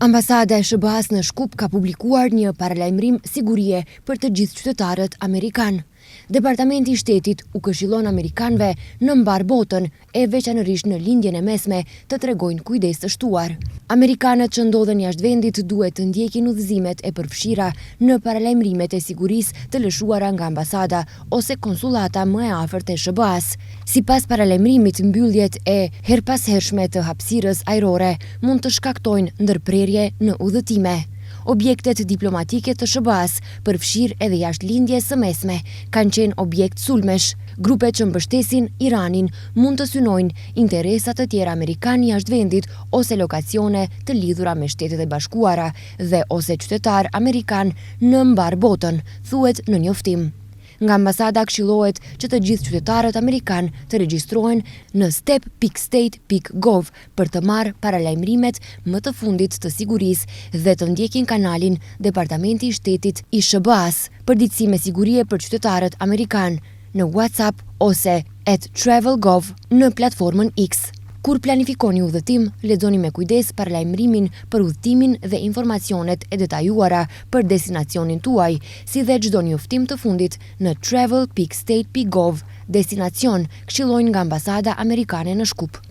Ambasada e SBA-s në Shkup ka publikuar një paralajmërim sigurie për të gjithë qytetarët amerikan. Departamenti i Shtetit u këshillon amerikanëve në mbar botën e veçanërisht në lindjen e mesme të tregojnë kujdes të shtuar. Amerikanët që ndodhen jashtë vendit duhet të ndjekin udhëzimet e përfshira në paralajmërimet e sigurisë të lëshuara nga ambasada ose konsullata më e afërt e SBA-s. Sipas paralajmërimit, mbylljet e herpashershme të hapësirës ajrore mund të shkaktojnë ndërprerje në udhëtime. Objektet diplomatike të SBA-s, përfshirë edhe jashtëlindjes së mesme, kanë qenë objekt sulmesh. Grupet që mbështesin Iranin mund të synojnë interesat të tjera amerikanë jashtë vendit ose lokacione të lidhura me Shtetet e Bashkuara dhe ose qytetar amerikan në mbar botën, thuhet në njoftim. Nga ambasada këshillohet që të gjithë qytetarët amerikan të regjistrohen në step.state.gov për të marrë paralajmërimet më të fundit të sigurisë dhe të ndjekin kanalin Departamenti i Shtetit i SBA-s, përditësi me sigurie për qytetarët amerikan në WhatsApp ose @travelgov në platformën X. Kur planifikoni udhëtim, lexoni me kujdes paralajmërimin për udhëtimin dhe informacionet e detajuara për destinacionin tuaj, si dhe çdo njoftim të fundit në travel.state.gov. Destinacion këshillojnë nga ambasada amerikane në Shkup.